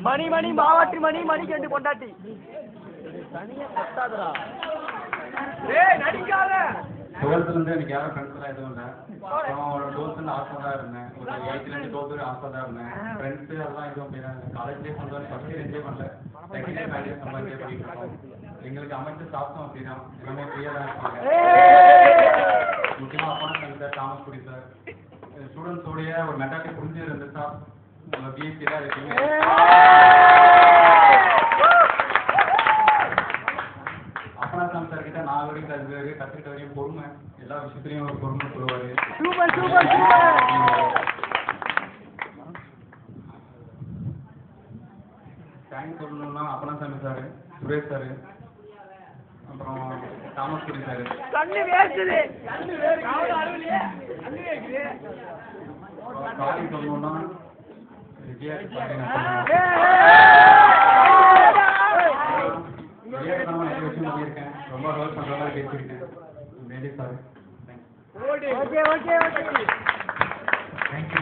மணி மணி மாவாட்டி மணி மணி கேட்டு கொண்டாட்டி தனியா கத்தாதடா. ஏய் நடிக்காத. டுவெல்த்ல இருந்து எனக்கு யாரும் ஃப்ரெண்ட்ஸ் எல்லாம் எதுவும் இல்லை. ஒரு டுவெல்த்ல ஆசை தான் இருந்தேன். ஒரு 8th ல இருந்து 12th வரை ஆசை தான் இருந்தேன். ஃப்ரெண்ட்ஸ் அதெல்லாம் எதுவும் அப்படின்னா காலேஜ்லேயே சொந்தம் ஃபர்ஸ்ட் இயர் என்ஜாய் பண்ணல. செகண்ட் இயர் மேலே சம்பாதிக்க பண்ணிட்டு இருக்கோம். எங்களுக்கு அமைச்சு சாப்பிட்டோம் அப்படின்னா எல்லாமே ஃப்ரீயாக தான் இருப்பாங்க. முக்கியமாக அப்பா சார் தாமஸ் குடி சார் ஸ்டூடெண்ட்ஸோடைய ஒரு மென்டாலிட்டி புரிஞ்சு இருந்துச்சா பிஎஸ்சி தான் இருக்கீங்க. அப்பனாசாமி சார் கிட்ட நான் வரைக்கும் கற்றுக்கிட்ட வரையும் பொறுமை, எல்லா விஷயத்துலையும் ஒரு பொறுமை சொல்லுவாரு. தேங்க்ஸ் சொல்லணும்னா அப்பனாசாமி சார், சுரேஷ் சார், அப்புறம் தாமஸ் குடி சார். சாரி சொல்லணும்னா விஜயா சாரி நிறைய விஷயம் பண்ணியிருக்கேன். ரொம்ப ஹெல்ப் பண்ணுற மாதிரி பேசியிருக்கேன். Very sorry. Thanks. Okay okay okay. Thank you.